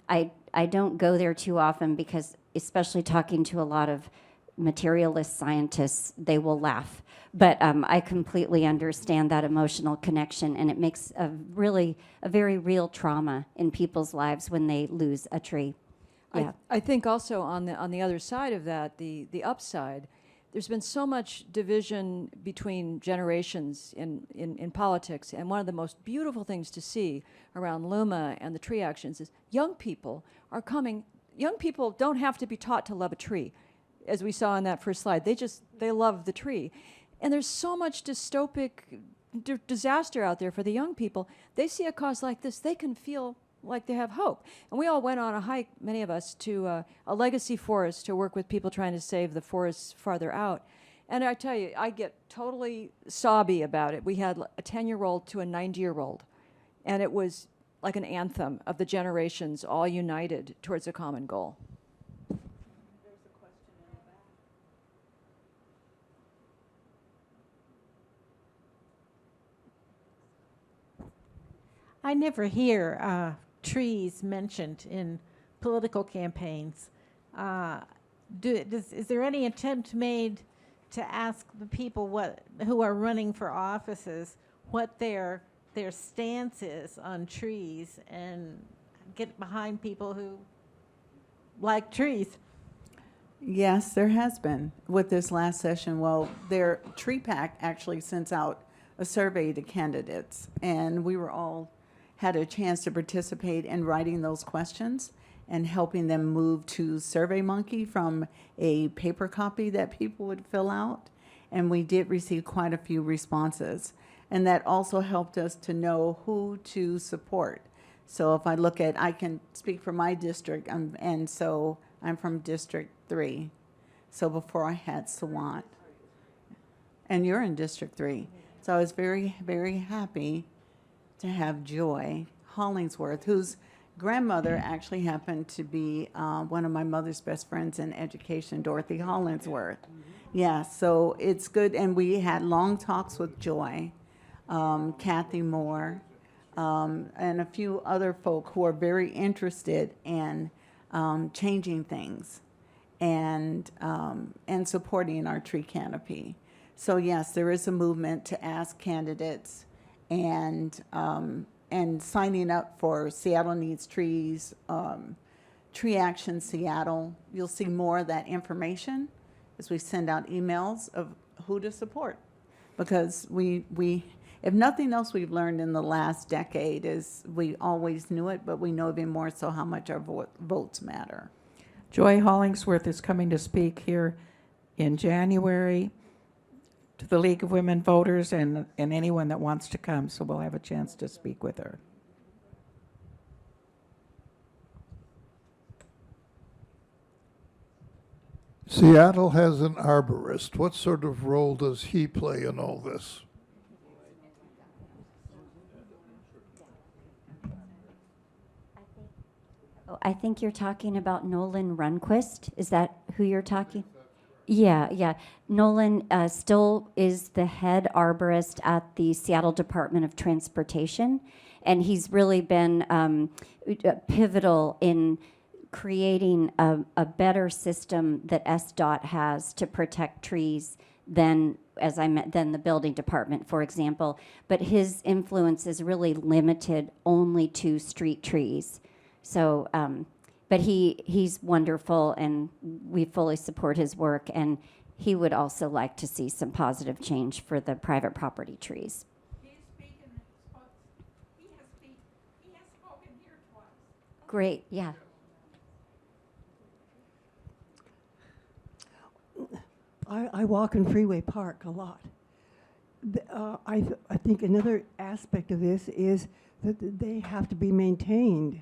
I don't go there too often because, especially talking to a lot of materialist scientists, they will laugh. But I completely understand that emotional connection, and it makes a very real trauma in people's lives when they lose a tree. Yeah. I think also on the other side of that, the upside, there's been so much division between generations in politics, and one of the most beautiful things to see around Luma and the tree actions is young people are coming. Young people don't have to be taught to love a tree, as we saw in that first slide. They love the tree. And there's so much dystopic disaster out there for the young people. They see a cause like this, they can feel like they have hope. And we all went on a hike, many of us, to a legacy forest to work with people trying to save the forests farther out. And I tell you, I get totally sobby about it. We had a 10-year-old to a 90-year-old, and it was like an anthem of the generations all united towards a common goal. I never hear trees mentioned in political campaigns. Is there any attempt made to ask the people who are running for offices what their stance is on trees and get behind people who like trees? Yes, there has been with this last session. Well, their Tree Pack actually sends out a survey to candidates, and we were all had a chance to participate in writing those questions and helping them move to SurveyMonkey from a paper copy that people would fill out. And we did receive quite a few responses. And that also helped us to know who to support. So if I look at, I can speak for my district, and so I'm from District 3. So before I had Sawant. And you're in District 3. So I was very, very happy to have Joy Hollingsworth, whose grandmother actually happened to be one of my mother's best friends in education, Dorothy Hollingsworth. Yeah, so it's good. And we had long talks with Joy, Kathy Moore, and a few other folk who are very interested in changing things and supporting our tree canopy. So yes, there is a movement to ask candidates and signing up for Seattle Needs Trees, Tree Action Seattle. You'll see more of that information as we send out emails of who to support. Because we if nothing else we've learned in the last decade is we always knew it, but we know even more so how much our votes matter. Joy Hollingsworth is coming to speak here in January to the League of Women Voters and anyone that wants to come, so we'll have a chance to speak with her. Seattle has an arborist. What sort of role does he play in all this? Oh, I think you're talking about Nolan Runquist. Is that who you're talking? Yeah. Nolan still is the head arborist at the Seattle Department of Transportation, and he's really been pivotal in creating a better system that SDOT has to protect trees than, as I meant, than the building department, for example. But his influence is really limited only to street trees. So, but he's wonderful, and we fully support his work, and he would also like to see some positive change for the private property trees. He has spoken here twice. Great, yeah. I walk in Freeway Park a lot. I think another aspect of this is that they have to be maintained.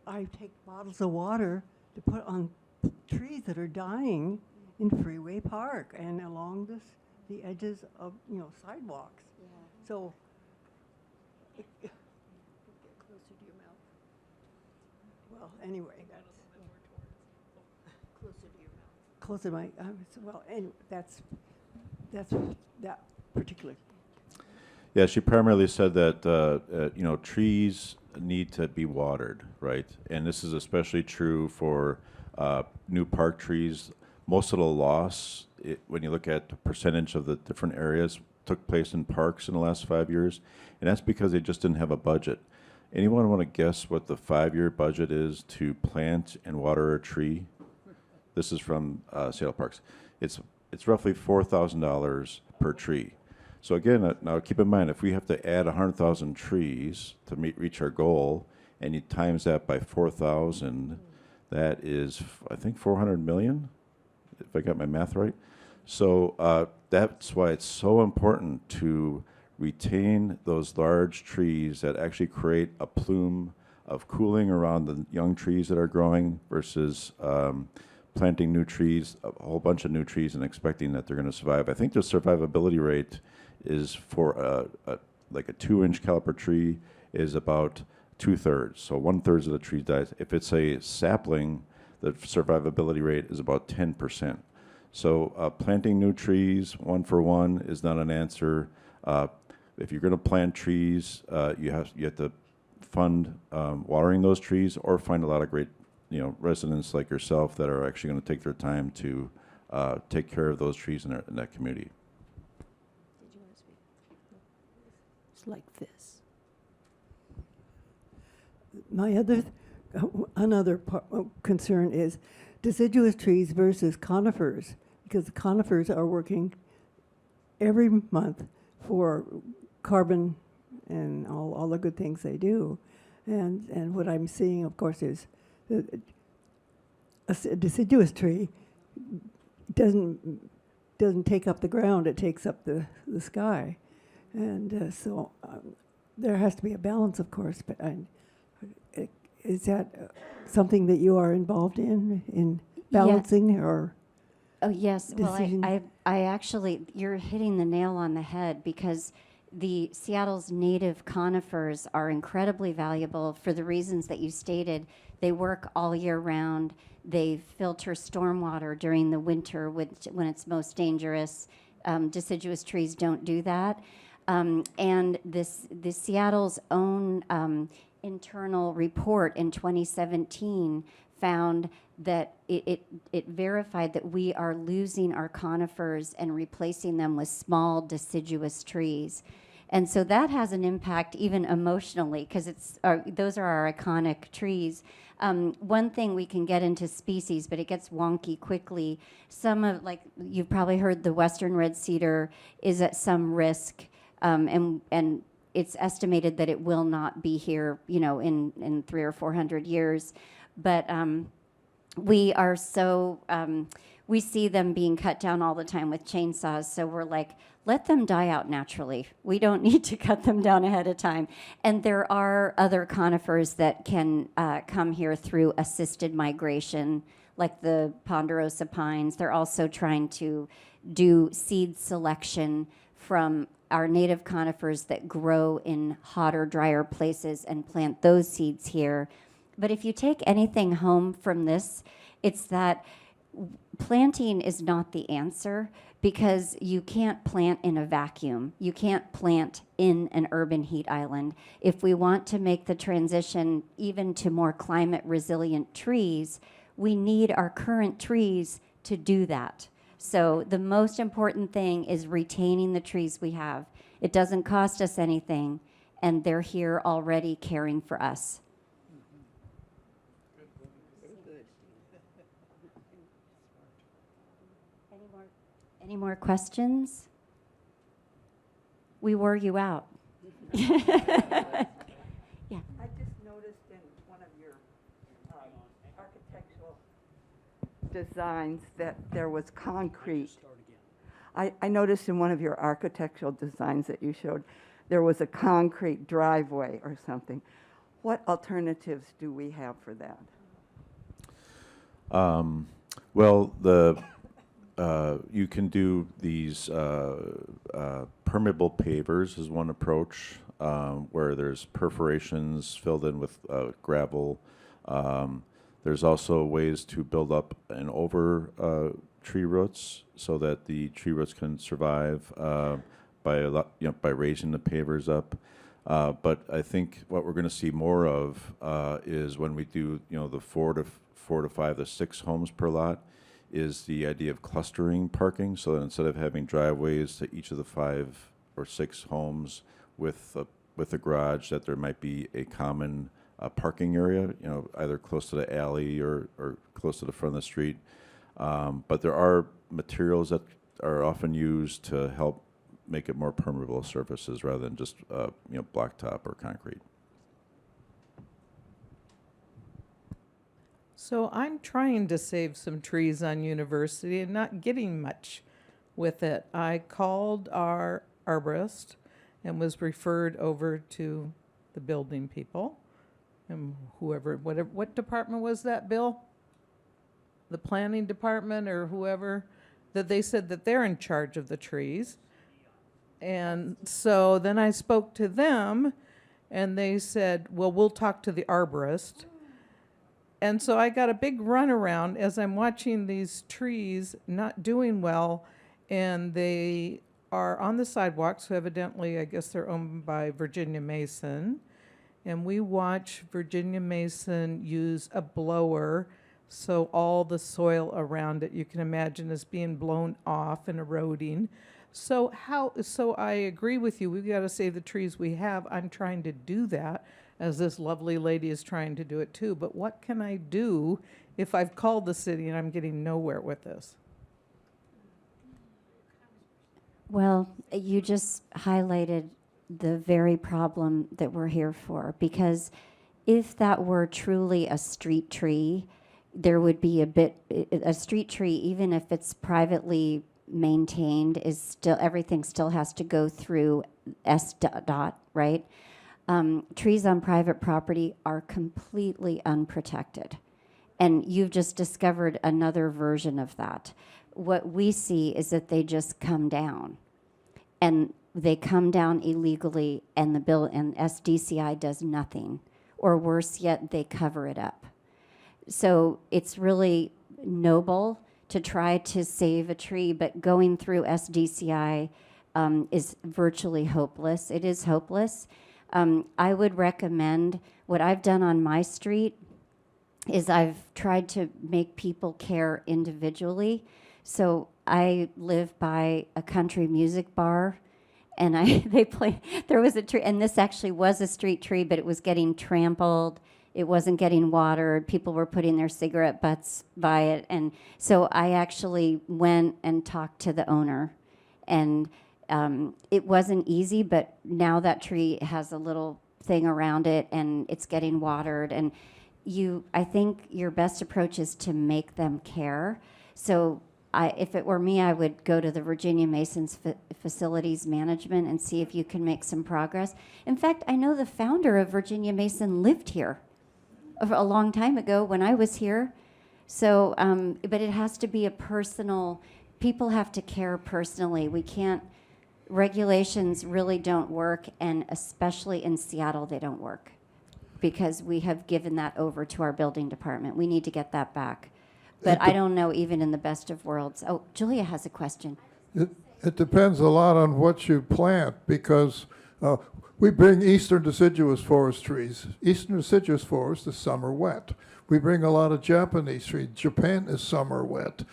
I take bottles of water to put on trees that are dying in Freeway Park and along the edges of sidewalks. Yeah. So get closer to your mouth. Well, anyway, that's closer to your mouth. Closer to my well. Anyway, that's that particular. Yeah, she primarily said that trees need to be watered, right? And this is especially true for new park trees. Most of the loss, when you look at the percentage of the different areas, took place in parks in the last 5 years, and that's because they just didn't have a budget. Anyone want to guess what the 5-year budget is to plant and water a tree? This is from Seattle Parks. It's roughly $4,000 per tree. So again, now keep in mind, if we have to add 100,000 trees to reach our goal, and you times that by 4,000, that is, I think, 400 million, if I got my math right. So that's why it's so important to retain those large trees that actually create a plume of cooling around the young trees that are growing versus planting new trees, a whole bunch of new trees, and expecting that they're going to survive. I think the survivability rate is for like a 2-inch caliper tree is about 2/3. So 1/3 of the tree dies. If it's a sapling, the survivability rate is about 10%. So planting new trees one for one is not an answer. If you're going to plant trees, you have to fund watering those trees, or find a lot of great residents like yourself that are actually going to take their time to take care of those trees in that community. Like this. My another concern is deciduous trees versus conifers, because the conifers are working every month for carbon and all the good things they do, and what I'm seeing, of course, is that a deciduous tree doesn't take up the ground; it takes up the sky. And so there has to be a balance, of course, but is that something that you are involved in balancing? Yeah. Or oh, yes. decision? Well, I actually, you're hitting the nail on the head, because the Seattle's native conifers are incredibly valuable for the reasons that you stated. They work all year round. They filter stormwater during the winter when it's most dangerous. Deciduous trees don't do that. And the Seattle's own internal report in 2017 found that it verified that we are losing our conifers and replacing them with small deciduous trees. And so that has an impact even emotionally, because those are our iconic trees. One thing, we can get into species, but it gets wonky quickly. Some of, like, you've probably heard the western red cedar is at some risk, and it's estimated that it will not be here, in 300 or 400 years. But we are so, we see them being cut down all the time with chainsaws, so we're like, let them die out naturally. We don't need to cut them down ahead of time. And there are other conifers that can come here through assisted migration, like the ponderosa pines. They're also trying to do seed selection from our native conifers that grow in hotter, drier places and plant those seeds here. But if you take anything home from this, it's that planting is not the answer, because you can't plant in a vacuum. You can't plant in an urban heat island. If we want to make the transition even to more climate resilient trees, we need our current trees to do that. So the most important thing is retaining the trees we have. It doesn't cost us anything, and they're here already caring for us. Any more questions? We wore you out. Yeah. I just noticed in one of your architectural designs that there was concrete. I noticed in one of your architectural designs that you showed, there was a concrete driveway or something. What alternatives do we have for that? Well, you can do these permeable pavers is one approach, where there's perforations filled in with gravel. There's also ways to build up and over tree roots so that the tree roots can survive by raising the pavers up. But I think what we're going to see more of is when we do the 4 to 5 to 6 homes per lot, is the idea of clustering parking, so that instead of having driveways to each of the 5 or 6 homes with a garage, that there might be a common parking area, either close to the alley or close to the front of the street. But there are materials that are often used to help make it more permeable surfaces rather than just blacktop or concrete. So I'm trying to save some trees on University and not getting much with it. I called our arborist and was referred over to the building people and what department was that, Bill? The planning department or whoever, that they said that they're in charge of the trees. And so then I spoke to them and they said, well, we'll talk to the arborist. And so I got a big runaround as I'm watching these trees not doing well, and they are on the sidewalk, so evidently I guess they're owned by Virginia Mason. And we watch Virginia Mason use a blower, so all the soil around it, you can imagine, is being blown off and eroding. So I agree with you, we've got to save the trees we have. I'm trying to do that, as this lovely lady is trying to do it too. But what can I do if I've called the city and I'm getting nowhere with this? Well, you just highlighted the very problem that we're here for, because if that were truly a street tree, there would be a street tree, even if it's privately maintained, is still, everything still has to go through SDOT, right? Trees on private property are completely unprotected. And you've just discovered another version of that. What we see is that they just come down. And they come down illegally, and and SDCI does nothing. Or worse yet, they cover it up. So it's really noble to try to save a tree, but going through SDCI is virtually hopeless. It is hopeless. I would recommend what I've done on my street is I've tried to make people care individually. So I live by a country music bar, and they play. There was a tree, and this actually was a street tree, but it was getting trampled. It wasn't getting watered. People were putting their cigarette butts by it, and so I actually went and talked to the owner, and it wasn't easy. But now that tree has a little thing around it, and it's getting watered, and I think your best approach is to make them care. So if it were me, I would go to the Virginia Masons Facilities Management and see if you can make some progress. In fact, I know the founder of Virginia Mason lived here a long time ago when I was here. So, but it has to be a personal, people have to care personally. We can't, regulations really don't work, and especially in Seattle, they don't work, because we have given that over to our building department. We need to get that back. But I don't know, even in the best of worlds. Oh, Julia has a question. It depends a lot on what you plant, because we bring eastern deciduous forest trees. Eastern deciduous forest is summer wet. We bring a lot of Japanese trees. Japan is summer wet.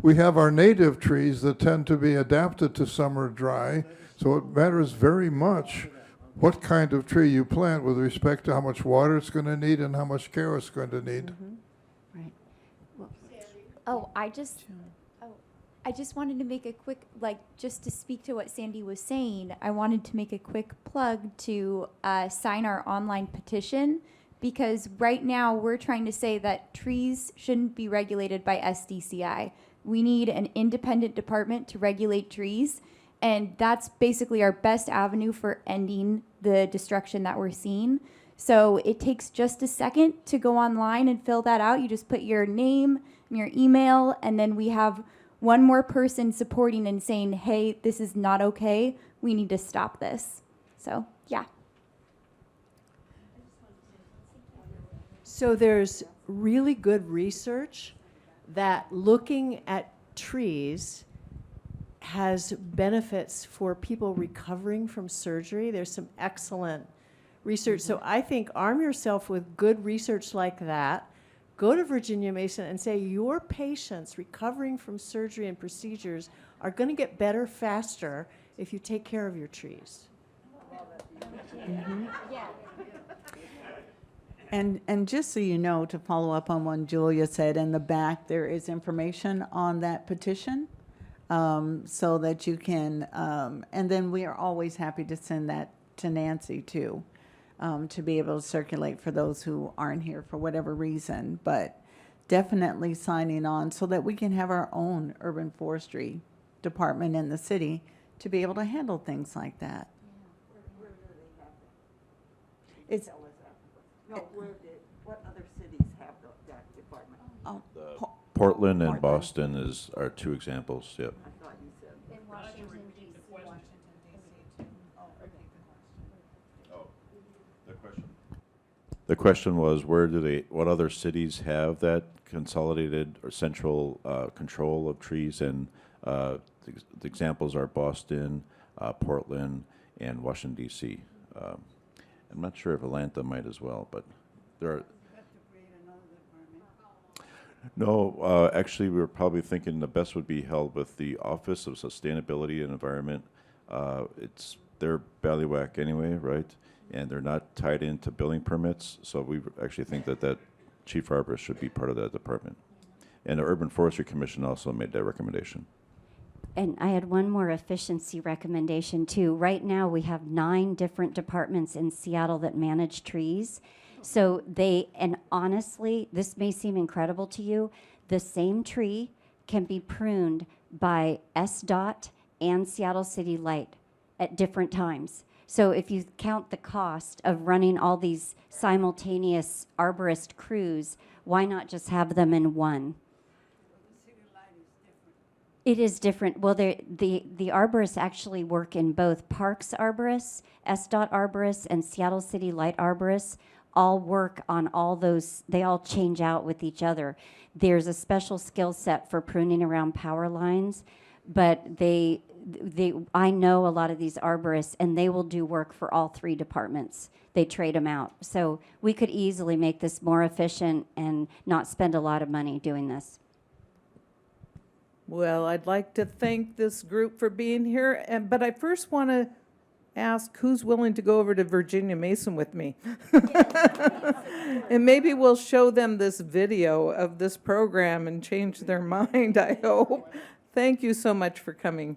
We have our native trees that tend to be adapted to summer dry, so it matters very much what kind of tree you plant with respect to how much water it's going to need and how much care it's going to need. Mm-hmm. Right. Well, I just wanted to make a quick, just to speak to what Sandy was saying, I wanted to make a quick plug to sign our online petition, because right now we're trying to say that trees shouldn't be regulated by SDCI. We need an independent department to regulate trees, and that's basically our best avenue for ending the destruction that we're seeing. So it takes just a second to go online and fill that out. You just put your name and your email, and then we have one more person supporting and saying, hey, this is not okay. We need to stop this. So, yeah. So there's really good research that looking at trees has benefits for people recovering from surgery. There's some excellent research. So I think arm yourself with good research like that. Go to Virginia Mason and say your patients recovering from surgery and procedures are going to get better faster if you take care of your trees. Mm-hmm. Yeah. And just so you know, to follow up on what Julia said, in the back there is information on that petition, so that you can, and then we are always happy to send that to Nancy too, to be able to circulate for those who aren't here for whatever reason, but definitely signing on so that we can have our own urban forestry department in the city to be able to handle things like that. It's what other cities have that department? Portland and Boston are two examples. Yep. I thought you said. In Washington, D.C. The question was, what other cities have that consolidated or central control of trees? And the examples are Boston, Portland, and Washington, D.C. I'm not sure if Atlanta might as well, but there are. No, actually, we were probably thinking the best would be held with the Office of Sustainability and Environment. It's their bailiwick anyway, right? And they're not tied into building permits, so we actually think that chief arborist should be part of that department. And the Urban Forestry Commission also made that recommendation. And I had one more efficiency recommendation too. Right now we have 9 different departments in Seattle that manage trees. So and honestly, this may seem incredible to you, the same tree can be pruned by SDOT and Seattle City Light at different times. So if you count the cost of running all these simultaneous arborist crews, why not just have them in one? It is different. Well, the arborists actually work in both. Parks arborists, SDOT arborists, and Seattle City Light arborists all work on all those. They all change out with each other. There's a special skill set for pruning around power lines, but I know a lot of these arborists, and they will do work for all 3 departments. They trade them out. So we could easily make this more efficient and not spend a lot of money doing this. Well, I'd like to thank this group for being here, but I first want to ask who's willing to go over to Virginia Mason with me. And maybe we'll show them this video of this program and change their mind, I hope. Thank you so much for coming.